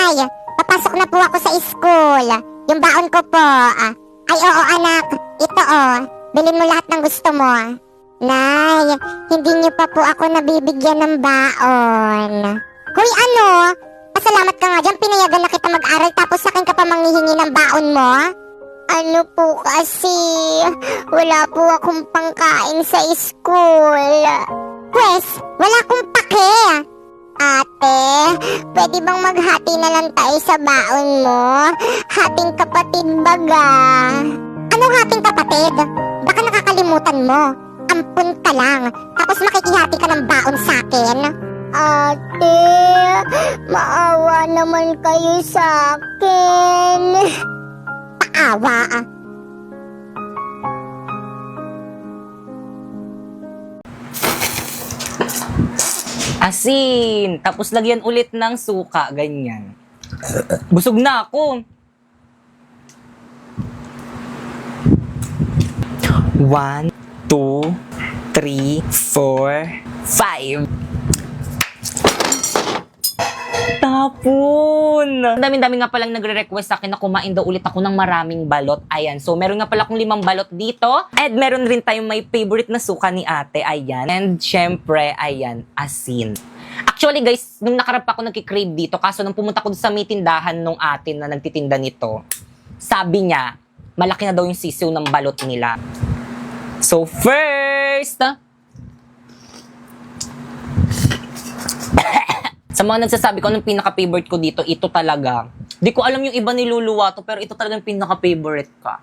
Nay, papasok na po ako sa school. Yung baon ko po. Ay, oo anak. Ito bilhin mo lahat ng gusto mo. Nay, hindi niyo pa po ako nabibigyan ng baon. Hoy, ano? Pasalamat ka nga dyan, pinayagan na kita mag-aral tapos sa akin ka pa manghihingi ng baon mo? Ano po kasi, wala po akong pangkain sa school. Pwes, wala akong pake. Ate, pwede bang maghati na lang tayo sa baon mo? Hating kapatid baga. Anong hating kapatid? Baka nakakalimutan mo. Ampun ka lang, tapos makikihati ka ng baon sa akin. Ate, maawa naman kayo sa akin. Paawa Asin, tapos lagyan ulit ng suka, ganyan. Busog na ako. 1, 2, 3, 4, 5. Tapon! Ang dami-dami nga palang nagre-request sa akin na kumain daw ulit ako ng maraming balot. Ayan, so meron nga pala akong 5 balot dito. And meron rin tayong may favorite na suka ni ate, ayan. And syempre, ayan, asin. Actually guys, nung nakarap ako nagkikrave dito, kaso nung pumunta ko sa may tindahan nung atin na nagtitinda nito, sabi niya, malaki na daw yung sisiw ng balot nila. So first, sa mga nagsasabi ko, anong pinaka-favorite ko dito, ito talaga. Di ko alam yung iba niluluwa to, pero ito talaga yung pinaka-favorite ka.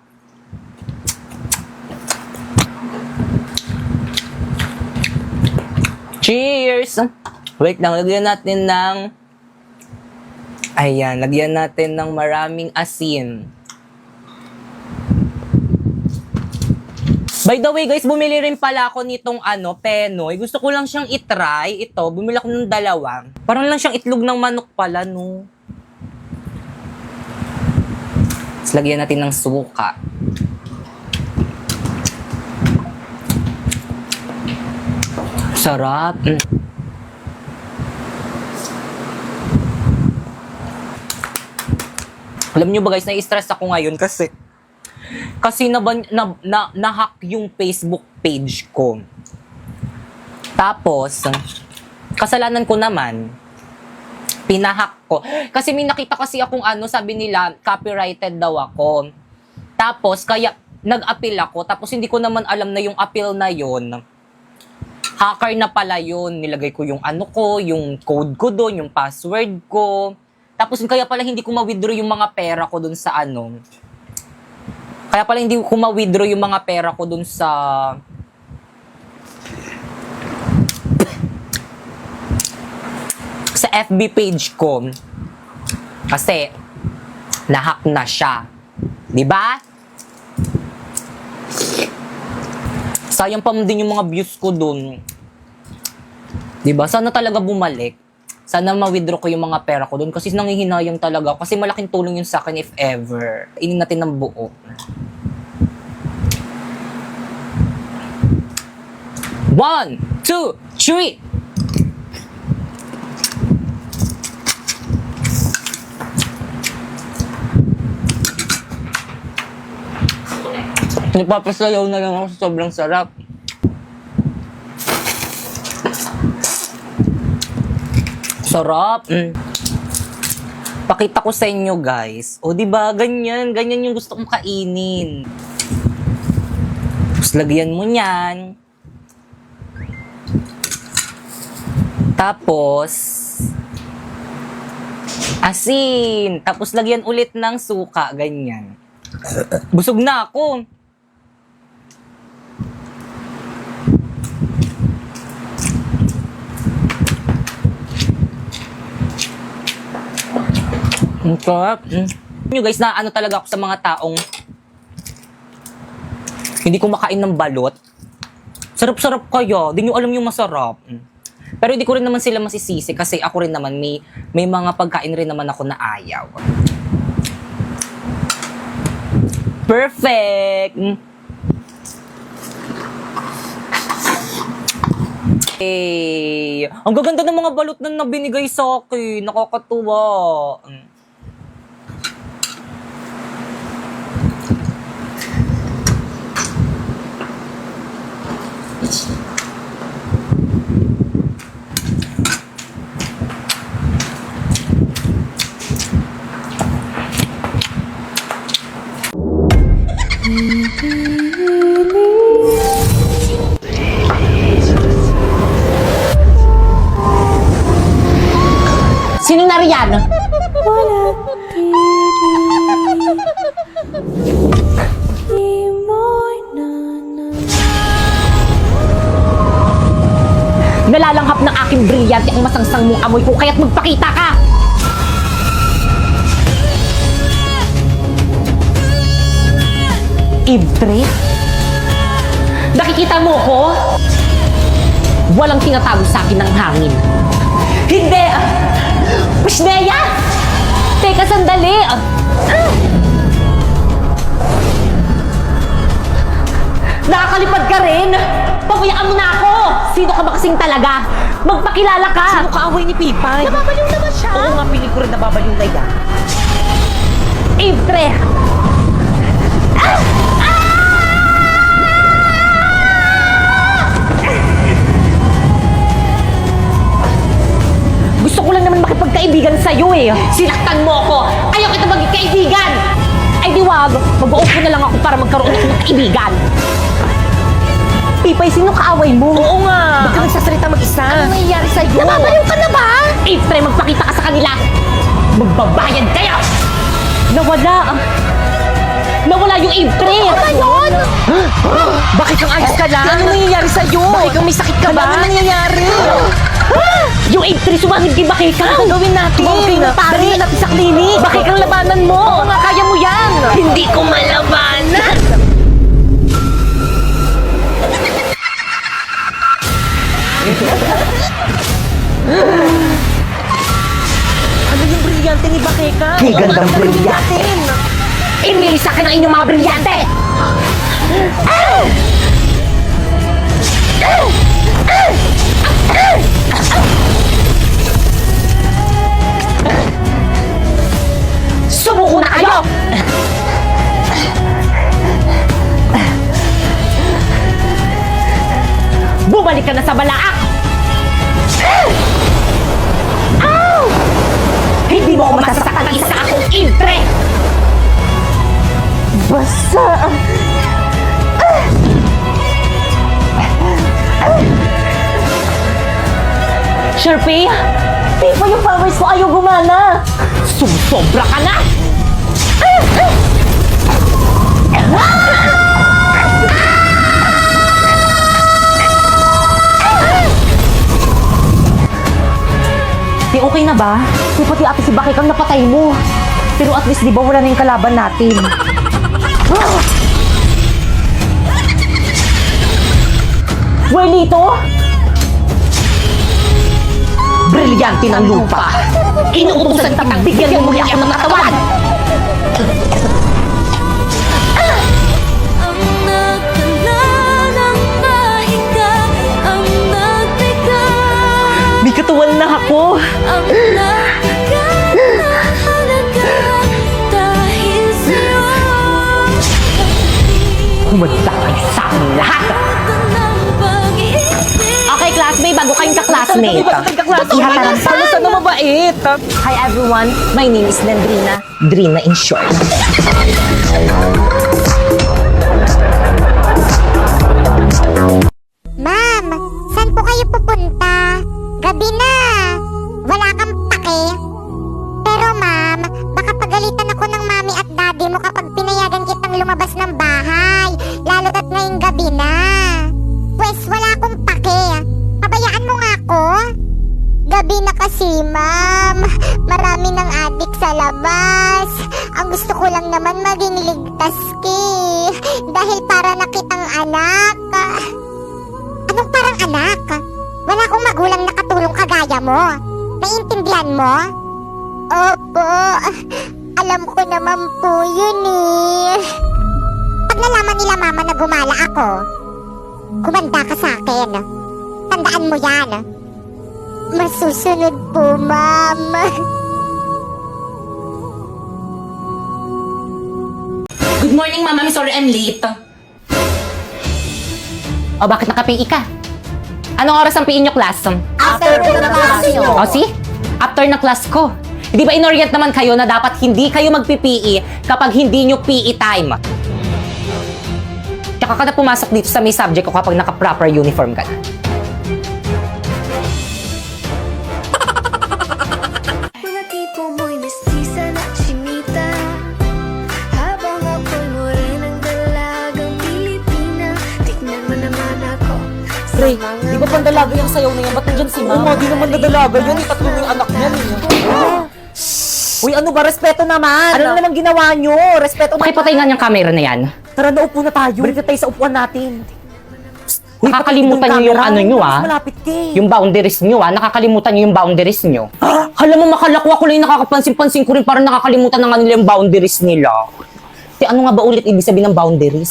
Cheers! Wait lang, lagyan natin ng... Ayan, lagyan natin ng maraming asin. By the way guys, bumili rin pala ako nitong Penoy. Gusto ko lang siyang itry. Ito, bumili ako ng 2. Parang lang siyang itlog ng manok pala, no? Tapos lagyan natin ng suka. Sarap. Alam nyo ba guys, nai-stress ako ngayon kasi na-hack yung Facebook page ko. Tapos, kasalanan ko naman, pinahack ko. Kasi may nakita kasi akong sabi nila, copyrighted daw ako. Tapos, kaya nag-appeal ako. Tapos, hindi ko naman alam na yung appeal na yon hacker na pala yun. Nilagay ko yung yung code ko doon, yung password ko. Tapos, kaya pala hindi ko ma-withdraw yung mga pera ko doon sa Kaya pala hindi ko ma-withdraw yung mga pera ko dun sa FB page ko. Kasi na-hack na siya. 'Di ba? Sayang pa din yung mga views ko dun. 'Di ba? Sana talaga bumalik. Sana ma-withdraw ko yung mga pera ko dun kasi nanghihinayang talaga kasi malaking tulong yun sa akin if ever. Inin natin ng buo. 1, 2, 3. Nagpapasayaw na lang ako sa sobrang sarap. Sarap. Pakita ko sa inyo guys. O diba, ganyan yung gusto kong kainin. Tapos lagyan mo niyan. Tapos asin. Tapos lagyan ulit ng suka, ganyan. Busog na ako. Ang sarap. Nyo guys, na talaga ako sa mga taong hindi kumakain ng balot. Sarap-sarap kaya. Di nyo alam yung masarap. Pero hindi ko rin naman sila masisisi kasi ako rin naman may mga pagkain rin naman ako na ayaw. Perfect! Hey, ang gaganda ng mga balot na binigay sa akin. Nakakatuwa. Sino na riyan? Nalalanghap ng aking brilyante ang masangsang mong amoy ko, kaya't magpakita ka! Ibre? Nakikita mo ko? Walang tinatago sa akin ng hangin. Hindi! Wisneya! Teka, sandali! Nakakalipad ka rin! Pabayaan mo na ako! Sino ka ba kasing talaga? Magpakilala ka! Sino kaaway ni Pipay? Nababaliw naman siya! Oo nga, piling ko rin nababaliw na yan. Ibre! Gusto ko lang naman makipagkaibigan sa'yo eh. Sinaktan mo ako. Ayaw kita maging kaibigan. Ay di wag. Mag-uupo na lang ako para magkaroon ako ng kaibigan. Pipay, sino kaaway mo? Oo nga. Ba't ka nagsasalita mag-isa? Ano nangyayari sa'yo? Nababaliw ka na ba? Ifre, magpakita ka sa kanila. Magbabayad kayo. Nawala yung Ifre. Ano yun? Bakit kang ayos ka lang? Ano nangyayari sa'yo? Bakit kang may sakit ka ba? Ano nangyayari? Yung Ifre, sumangit kay Bakit ka. Ano gawin natin? Okay na, pare. Dali na natin sa klinik. Bakit kang labanan mo? Oo nga, kaya mo yan. Hindi ko malabanan. Ano yung brilyante ni Bakeka? Ang gandang Ano brilyante. Imili sa akin ang inyong mga brilyante. Sumuko na kayo! Bumalik ka na sa balaak! Hindi mo ako masasaktan ng isa akong Ifre! Basta... Sharpie! Di ba yung powers ko ayaw gumana? Sumusobra ka na! Di okay na ba? Di pati ate si Bakit kang napatay mo. Pero at least di ba wala na yung kalaban natin? Welito? Brilyante ng lupa. Inuutusan kitang bigyan mo muli ako ng katawan. Ang nagdala ng pahinga, ang nagteka, May katawan na ako. ang nagbigat na halaga dahil sa'yo. Kumanda kayo sa akin lahat. Ng pag-ibig, Okay, classmate, bago kayong ka-classmate. Nagkaklase. Ihataran sa Sana sana mabait. Hi everyone, my name is Nandrina. Drina in short. Ma'am, saan po kayo pupunta? Gabi na. Wala kang pake. Pero ma'am, baka pagalitan ako ng mami at daddy mo kapag pinayagan kitang lumabas ng bahay. Lalo't at ngayong gabi na. Pwes, wala akong pake. Pabayaan mo nga ako. Gabi na kasi, ma'am. Marami ng adik sa labas. Ang gusto ko lang naman maging ligtas ki. Dahil para na kitang anak. Anong parang anak? Wala akong magulang na katulong kagaya mo. Naiintindihan mo? Opo. Alam ko naman po yun eh. Pag nalaman nila mama na gumala ako, kumanda ka sa akin. Tandaan mo yan. Masusunod po, ma'am. Good morning, ma'am. I'm sorry I'm late. O bakit naka-PE ka? Anong oras ang PE nyo, class? After po ng klase nyo. O see? After ng class ko. Di ba inorient naman kayo na dapat hindi kayo magpi-PE kapag hindi nyo PE time? Tsaka ka na pumasok dito sa may subject ko kapag naka-proper uniform ka na. Mga tipo mo'y mestiza na chinita, habang ako'y morenang dalagang Pilipina. Tignan mo naman ako sa Pre, mga di ba pandalaga yung sayaw na yan? Ba't nandyan si Ma? Oo nga, di naman nadalaga yan. Tatlo na yung anak niya. Uy, ano ba? Respeto naman! Ano na naman ginawa nyo? Respeto naman! Pakipatay nga niyang camera na yan. Tara, naupo na tayo. Balik na tayo sa upuan natin. Nakakalimutan niyo yung ano nyo, ah. Malapit ka eh. Yung boundaries nyo, nakakalimutan nyo yung boundaries nyo. Hala mo, makalakwa ko lang yung nakakapansin-pansin ko rin, parang nakakalimutan na nga nila yung boundaries nila. Te, ano nga ba ulit ibig sabihin ng boundaries?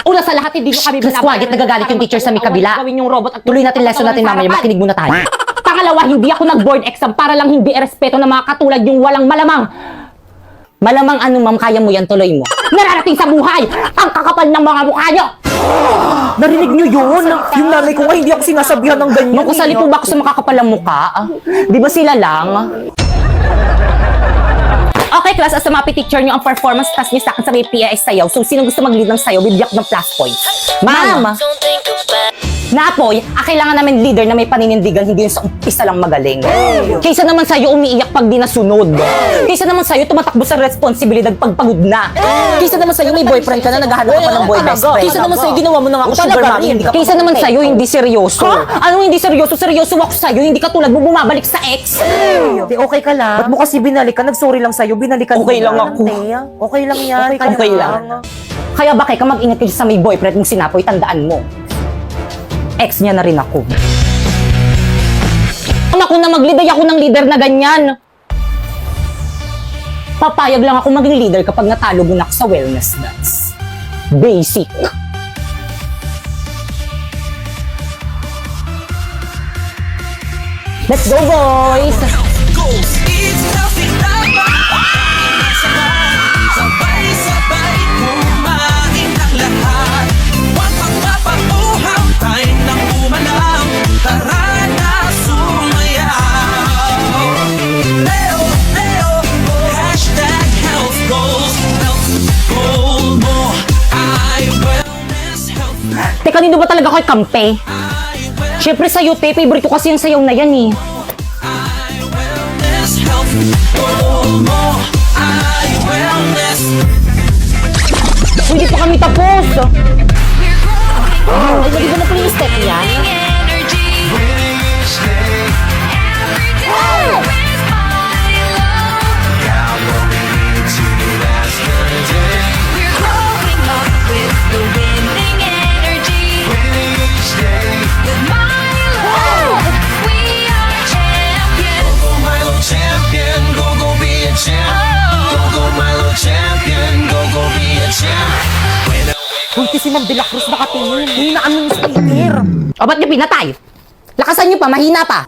Una sa lahat, hindi nyo kami binabayan. Nagagalit yung teacher sa may kabila. Gawin yung robot at tuloy natin lesson natin mamaya, makinig muna tayo. Pangalawa, hindi ako nag-board exam para lang hindi irespeto ng mga katulad yung walang malamang. Malamang ano, ma'am, kaya mo yan, tuloy mo. Nararating sa buhay, ang kakapal ng mga mukha nyo! Narinig nyo yun? Yung nanay ko nga, hindi ako sinasabihan ng ganyan. Makusali po ba ako sa makakapalang mukha? Di ba sila lang? Okay, class, as a mapi teacher nyo, ang performance task niyo sa akin sa may PIS sayaw. So, sino gusto mag-lead ng sayaw, bibigyan ko ng plus points. Ma'am! Napoy, kailangan namin leader na may paninindigan, hindi yung sa umpisa lang magaling. Kaysa naman sa'yo umiiyak pag di nasunod. Kaysa naman sa'yo tumatakbo sa responsibilidad pag pagod na. Kaysa naman sa'yo may boyfriend ka na, naghahanap ka pa ng boy best friend. Kaysa naman sa'yo, ginawa mo na nga ako sugar mommy. Hindi ka Kaysa naman sa'yo, hindi seryoso. Anong hindi seryoso? Seryoso ako sa'yo, hindi ka tulad mo bumabalik sa ex. Di, okay ka lang? Ba't mo kasi binalikan? Nag-sorry lang sa'yo, binalikan Okay mo lang ako. Okay lang yan. Okay lang. Kaya bakit ka mag-ingat kayo sa may boyfriend mong sinapoy, tandaan mo. Ex niya na rin ako. Kung ako na mag-lead, ay ako ng leader na ganyan. Papayag lang ako maging leader kapag natalo mo na ako sa wellness dance. Basic. Let's go, boys! Sabay-sabay kumain ang lahat. Huwag magpapabuhaw, tayo nang umalam. Tara na sumayaw. Leo, Leo, hashtag health goals. Health goal mo, I wellness health. Teka, kanino ba talaga kayo kampe? Siyempre sa'yo, te. Favorite ko kasi yung sayaw na yan, eh. I wellness health goal mo, I wellness. Hindi pa kami tapos. Ay, Ay, di ba na pala yung step yan? energy. Every day with my love. We're growing up with the winning energy. With my love, we are champions. Go Milo champion, go go be a champ. Go go Milo champion, go go be a champ. Uy, si Ma'am De La Cruz nakatingin. Hinaan mo yung speaker. O, ba't niyo pinatay? Lakasan niyo pa, mahina pa.